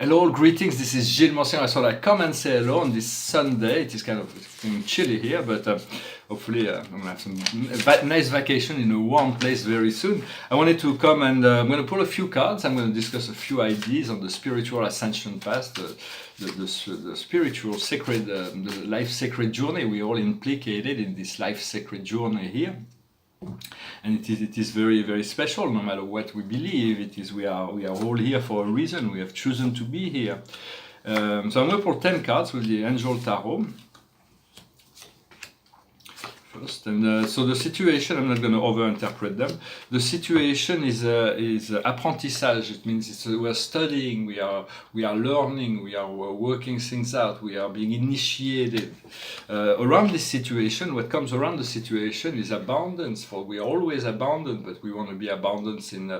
Hello, greetings. This is Gilles Monsignor. I thought I'd come and say hello on this Sunday. It is kind of chilly here, but hopefully I'm going to have some nice vacation in a warm place very soon. I wanted to come and I'm going to pull a few cards. I'm going to discuss a few ideas on the spiritual ascension path, the spiritual sacred, the life sacred journey. We're all implicated in this life sacred journey here. And it is very, very special. No matter what we believe, we are all here for a reason. We have chosen to be here. So I'm going to pull 10 cards with the Angel Tarot first. And so the situation, I'm not going to over-interpret them. The situation is apprentissage. It means we're studying, we are learning, we are working things out, we are being initiated. Around this situation, what comes around the situation is abundance. For we are always abundant, but we want to be abundant in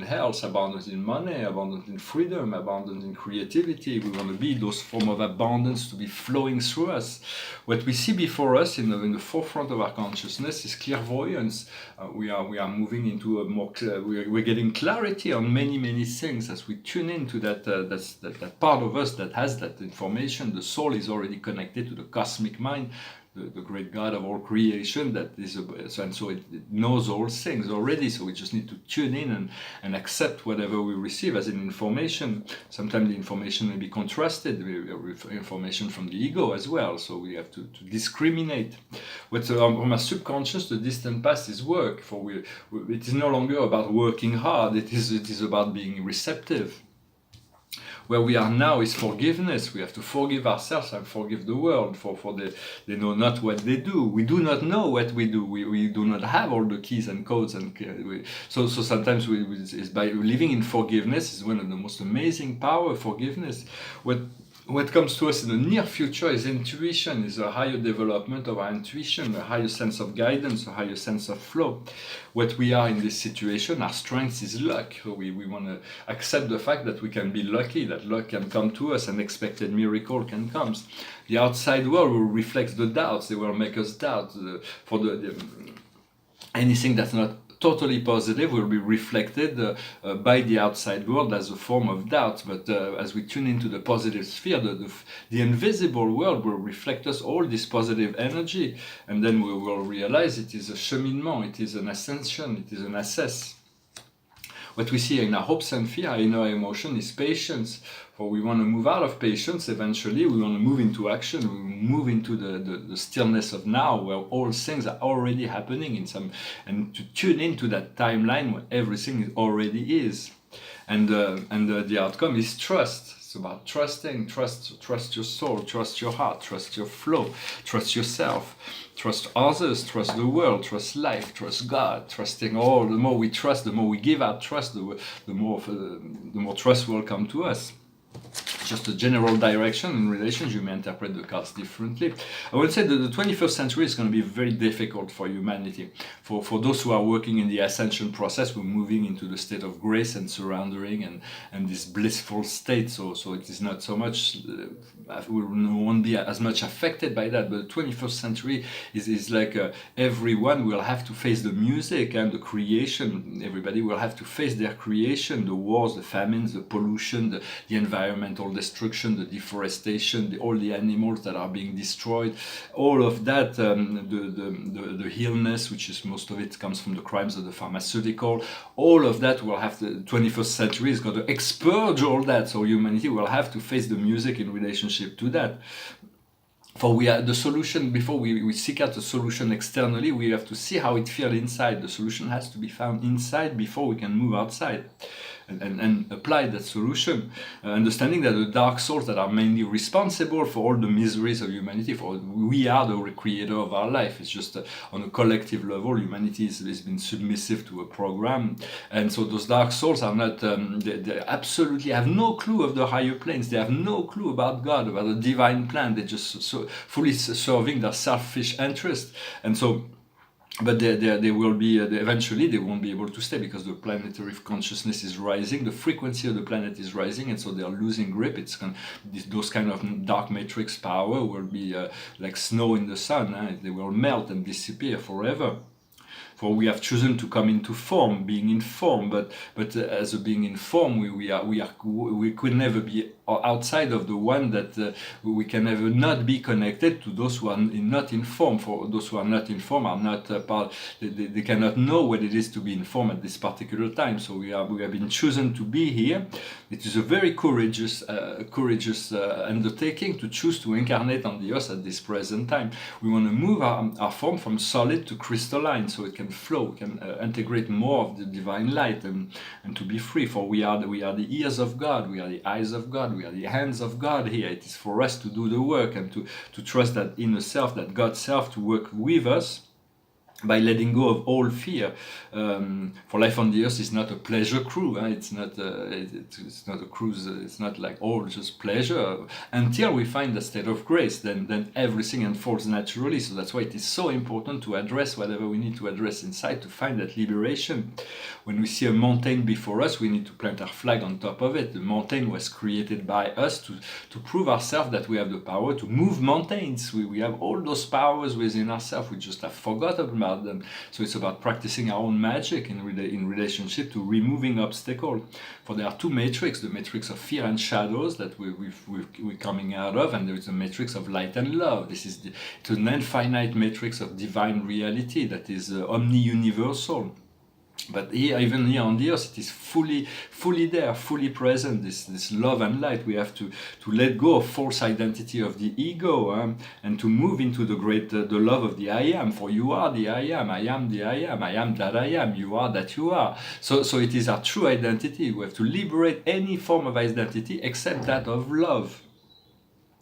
health, abundant in money, abundant in freedom, abundant in creativity. We want to be those form of abundance to be flowing through us. What we see before us in the forefront of our consciousness is clairvoyance. We are moving into a more we're getting clarity on many things as we tune into that part of us that has that information. The soul is already connected to the cosmic mind, the great God of all creation, that is, so it knows all things already. So we just need to tune in and accept whatever we receive as an information. Sometimes the information may be contrasted with information from the ego as well. So we have to discriminate. What's from our subconscious, the distant past is work. It is no longer about working hard. It is about being receptive. Where we are now is forgiveness. We have to forgive ourselves and forgive the world for they know not what they do. We do not know what we do. We do not have all the keys and codes, and so sometimes it's by living in forgiveness is one of the most amazing power of forgiveness. What comes to us in the near future is intuition, is a higher development of our intuition, a higher sense of guidance, a higher sense of flow. What we are in this situation, our strength is luck. So we want to accept the fact that we can be lucky, that luck can come to us, an unexpected miracle can come. The outside world will reflect the doubts, they will make us doubt. Anything that's not totally positive will be reflected by the outside world as a form of doubt, but as we tune into the positive sphere, the invisible world will reflect us all this positive energy, and then we will realize it is a cheminement, it is an ascension, it is an access. What we see in our hopes and fear, in our emotion, is patience. For we want to move out of patience eventually, we want to move into action, we move into the stillness of now, where all things are already happening and to tune into that timeline where everything already is. And the outcome is trust. It's about trusting, trust your soul, trust your heart, trust your flow, trust yourself, trust others, trust the world, trust life, trust God, trusting all. The more we trust, the more we give out trust, the more trust will come to us. Just a general direction in relations, you may interpret the cards differently. I would say that the 21st century is going to be very difficult for humanity. For those who are working in the ascension process, we're moving into the state of grace and surrendering and this blissful state. So it is not so much, we won't be as much affected by that. But the 21st century is like everyone will have to face the music and the creation. Everybody will have to face their creation, the wars, the famines, the pollution, the environmental destruction, the deforestation, all the animals that are being destroyed, all of that, the illness, which is most of it comes from the crimes of the pharmaceutical, all of that will have the 21st century is going to expurge all that. So humanity will have to face the music in relationship to that. For we are the solution, before we seek out a solution externally, we have to see how it feels inside. The solution has to be found inside before we can move outside and apply that solution. Understanding that the dark souls that are mainly responsible for all the miseries of humanity, for we are the creator of our life. It's just on a collective level, humanity has been submissive to a program. And so those dark souls are not, they absolutely have no clue of the higher planes. They have no clue about God, about the divine plan. They're just so fully serving their selfish interest. And so but they will be eventually they won't be able to stay because the planetary consciousness is rising, the frequency of the planet is rising, and so they are losing grip. Those kind of dark matrix power will be like snow in the sun. They will melt and disappear forever. For we have chosen to come into form, being in form, but as a being in form, we could never be outside of the one, that we can never not be connected to those who are not in form. For those who are not in form are not part. They cannot know what it is to be in form at this particular time. So we have been chosen to be here. It is a very courageous undertaking to choose to incarnate on the earth at this present time. We want to move our form from solid to crystalline, so it can flow, can integrate more of the divine light, and to be free. For we are the ears of God, we are the eyes of God, we are the hands of God here. It is for us to do the work and to trust that inner self, that God self, to work with us by letting go of all fear. For life on the earth is not a pleasure cruise. It's not a cruise. It's not like all just pleasure until we find the state of grace. Then everything unfolds naturally. So that's why it is so important to address whatever we need to address inside to find that liberation. When we see a mountain before us, we need to plant our flag on top of it. The mountain was created by us to prove ourselves that we have the power to move mountains. We have all those powers within ourselves. We just have forgotten about them. So it's about practicing our own magic in relationship to removing obstacles. For there are two matrix: the matrix of fear and shadows that we're coming out of, and there is a matrix of light and love. It's an infinite matrix of divine reality that is omni-universal. But even here on the earth, it is fully there, fully present, this love and light. We have to let go of false identity of the ego, and to move into the love of the I am. For you are the I am the I am that I am, you are that you are. So it is our true identity. We have to liberate any form of identity except that of love.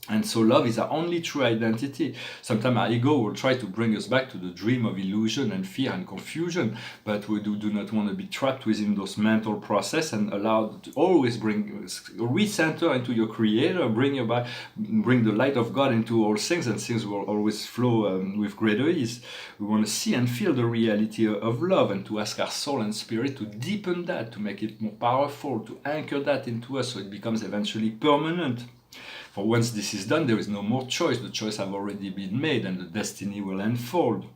And so love is our only true identity. Sometimes our ego will try to bring us back to the dream of illusion and fear and confusion, but we do not want to be trapped within those mental process, and allowed to always recenter into your creator, bring the light of God into all things, and things will always flow with greater ease. We want to see and feel the reality of love, and to ask our soul and spirit to deepen that, to make it more powerful, to anchor that into us so it becomes eventually permanent. For once this is done, there is no more choice. The choice have already been made, and the destiny will unfold.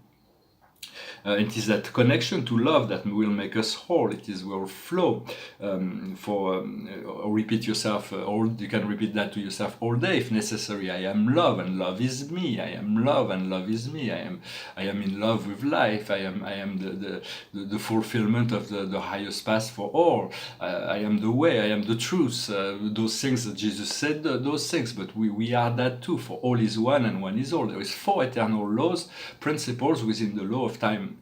It is that connection to love that will make us whole. It is will flow. Repeat yourself, you can repeat that to yourself all day if necessary. I am love and love is me. I am love and love is me. I am in love with life. I am the fulfillment of the highest path for all. I am the way. I am the truth. Those things that Jesus said, those things, but we are that too. For all is one and one is all. There is 4 eternal laws, principles within the law of time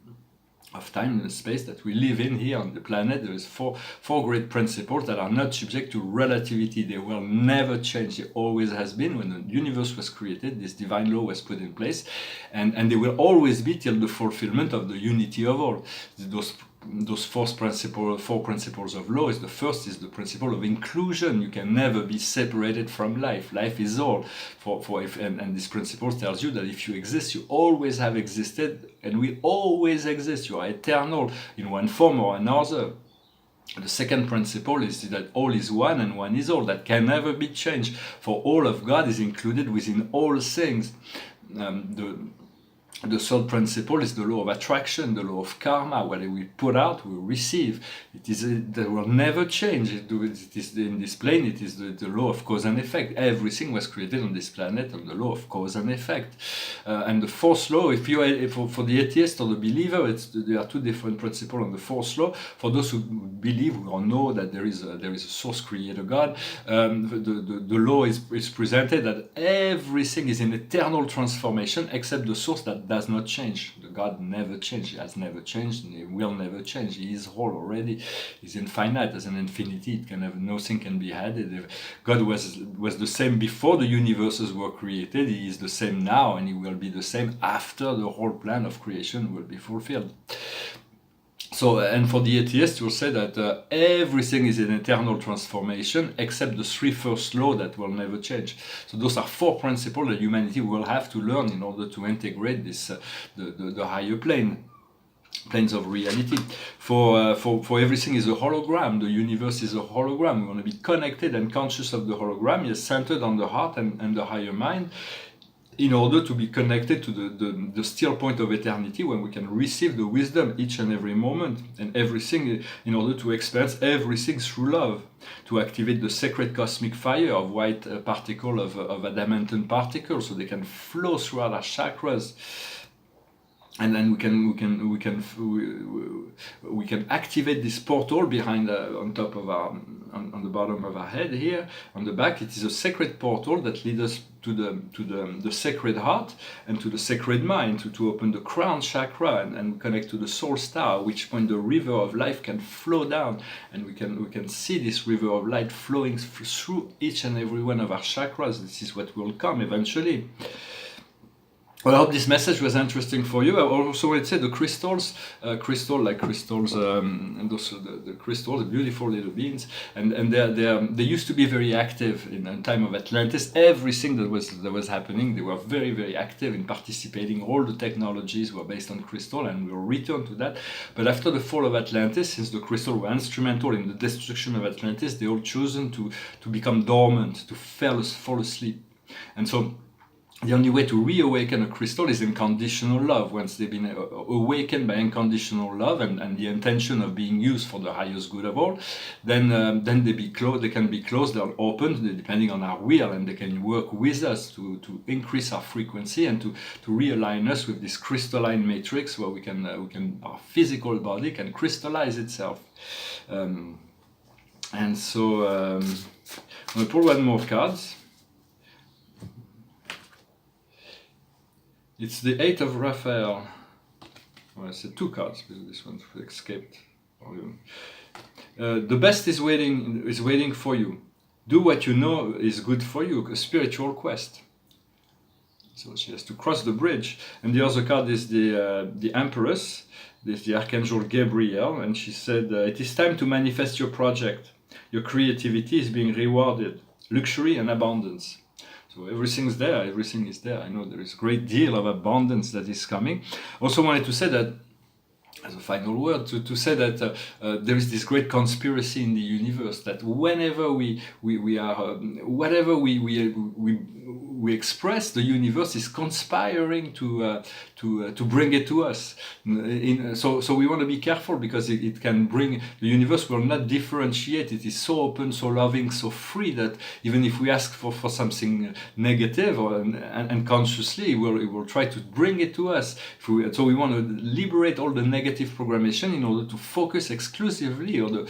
and space that we live in here on the planet. There is four great principles that are not subject to relativity. They will never change. They always has been. When the universe was created, this divine law was put in place, and they will always be till the fulfillment of the unity of all. Those 4 principles of law is the first is the principle of inclusion. You can never be separated from life. Life is all. And this principle tells you that if you exist, you always have existed and will always exist. You are eternal in one form or another. The second principle is that all is one and one is all. That can never be changed. For all of God is included within all things. The third principle is the law of attraction, the law of karma. Whatever we put out, we receive. That will never change. It is in this plane. It is the law of cause and effect. Everything was created on this planet on the law of cause and effect. And the fourth law, for the atheist or the believer, there are 2 different principles on the fourth law. For those who believe or know that there is a source creator God, the law is presented that everything is in eternal transformation except the source that does not change. The God never changed. He has never changed, and He will never change. He is whole already. He's infinite. As an infinity, nothing can be added. If God was the same before the universes were created, He is the same now, and He will be the same after the whole plan of creation will be fulfilled. So, and for the atheist, you'll say that everything is in eternal transformation except the 3 first laws that will never change. So those are 4 principles that humanity will have to learn in order to integrate this the higher planes of reality. For everything is a hologram. The universe is a hologram. We want to be connected and conscious of the hologram. It's centered on the heart and the higher mind. in order to be connected to the still point of eternity, when we can receive the wisdom each and every moment and everything, in order to experience everything through love, to activate the sacred cosmic fire of white particle, of adamantine particles, so they can flow throughout our chakras. And then we can activate this portal behind, on top of our, on the bottom of our head here, on the back. It is a sacred portal that leads us to the sacred heart and to the sacred mind, to open the crown chakra and connect to the soul star, at which point the river of life can flow down, and we can see this river of light flowing through each and every one of our chakras. This is what will come eventually. Well, I hope this message was interesting for you. I also would say the crystals, and also the crystals, the beautiful little beings, and they used to be very active in the time of Atlantis. Everything that was happening, they were very, very active in participating. All the technologies were based on crystal, and we'll return to that. But after the fall of Atlantis, since the crystal were instrumental in the destruction of Atlantis, they all chosen to become dormant, to fall asleep, and so the only way to reawaken a crystal is unconditional love. Once they've been awakened by unconditional love and the intention of being used for the highest good of all, then they can be closed or opened depending on our will, and they can work with us to increase our frequency and to realign us with this crystalline matrix, where our physical body can crystallize itself. And so I'm going to pull one more card. It's the Eight of Raphael. Well, I said two cards because this one escaped. The best is waiting for you. Do what you know is good for you. A spiritual quest. So she has to cross the bridge. And the other card is the Empress. This is the Archangel Gabriel, and she said, "It is time to manifest your project. Your creativity is being rewarded. Luxury and abundance." So everything is there. I know there is a great deal of abundance that is coming. Also wanted to say that, as a final word, to say that there is this great conspiracy in the universe, that whenever we are, whatever we express, the universe is conspiring to bring it to us. So we want to be careful, because it can bring, the universe will not differentiate. It is so open, so loving, so free, that even if we ask for something negative and consciously, it will try to bring it to us. So we want to liberate all the negative programmation in order to focus exclusively on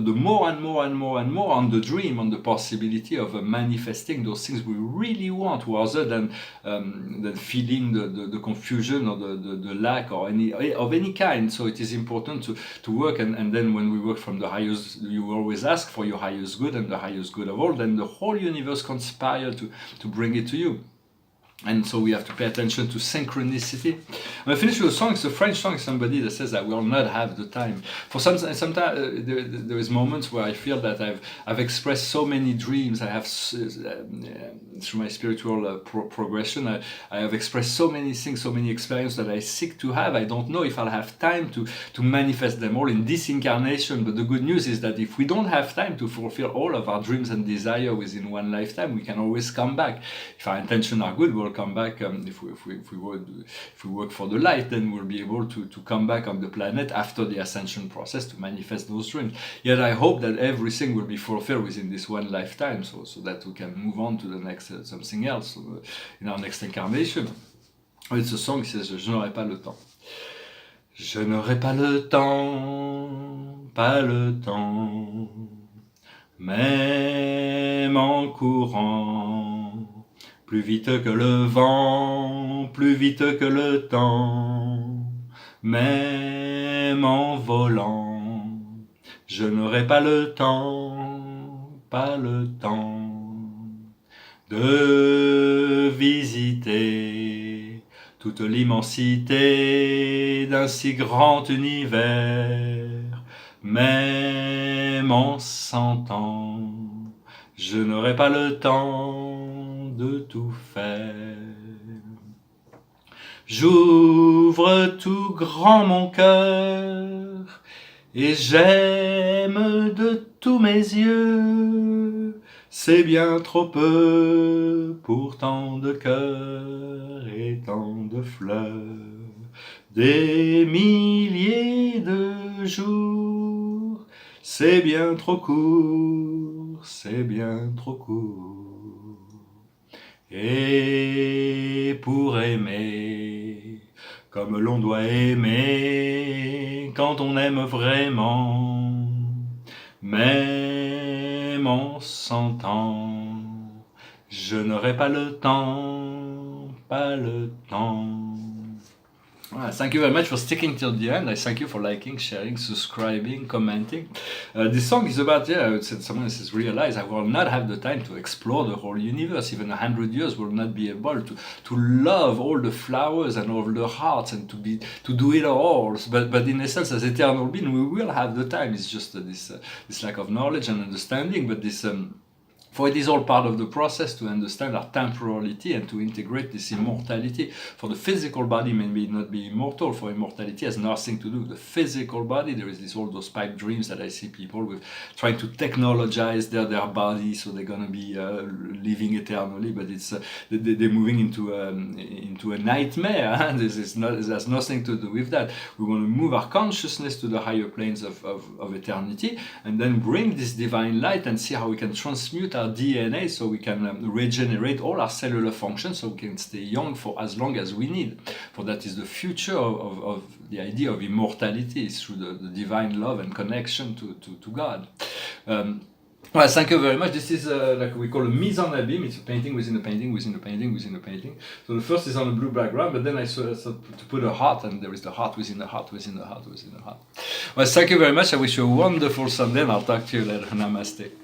the more and more on the dream, on the possibility of manifesting those things we really want, rather than feeling the confusion or the lack or any kind. So it is important to work, and then when we work from the highest, you always ask for your highest good and the highest good of all, then the whole universe conspires to bring it to you. And so we have to pay attention to synchronicity. I finish with a song. It's a French song. Somebody that says, "I will not have the time." For sometimes there is moments where I feel that I've expressed so many dreams. I have through my spiritual progression. I have expressed so many things, so many experiences that I seek to have. I don't know if I'll have time to manifest them all in this incarnation. But the good news is that if we don't have time to fulfill all of our dreams and desire within one lifetime, we can always come back. If our intentions are good, we'll come back. If we work for the light, then we'll be able to come back on the planet after the ascension process to manifest those dreams. Yet I hope that everything will be fulfilled within this one lifetime, so that we can move on to the next something else in our next incarnation. It's a song qui says, "Je n'aurai pas le temps. Je n'aurai pas le temps, pas le temps, même en courant. Plus vite que le vent, plus vite que le temps, même en volant, je n'aurai pas le temps, pas le temps de visiter toute l'immensité d'un si grand univers, même en 100 ans, je n'aurai pas le temps de tout faire. J'ouvre tout grand mon cœur et j'aime de tous mes yeux. C'est bien trop peu pour tant de cœurs et tant de fleurs. Des milliers de jours, c'est bien trop court, c'est bien trop court. Et pour aimer, comme l'on doit aimer, quand on aime vraiment, même en s'entend, je n'aurai pas le temps, pas le temps. Thank you very much for sticking till the end. I thank you for liking, sharing, subscribing, commenting. This song is about, I would say someone says, realize I will not have the time to explore the whole universe. Even 100 years will not be able to love all the flowers and all the hearts and to do it all. But in essence, as eternal being, we will have the time. It's just this lack of knowledge and understanding, but this. For it is all part of the process to understand our temporality and to integrate this immortality. For the physical body may not be immortal, for immortality has nothing to do with the physical body. There is all those pipe dreams that I see people with trying to technologize their body so they're gonna be living eternally, but it's they're moving into a nightmare. This has nothing to do with that. We want to move our consciousness to the higher planes of eternity and then bring this divine light and see how we can transmute our DNA so we can regenerate all our cellular functions so we can stay young for as long as we need. For that is the future of the idea of immortality, is through the divine love and connection to God. Well, thank you very much. This is like we call a mise en abîme. It's a painting within a painting within a painting within a painting. So the first is on a blue background, but then I thought to put a heart, and there is the heart within the heart within the heart within the heart. Well, thank you very much. I wish you a wonderful Sunday, and I'll talk to you later. Namaste.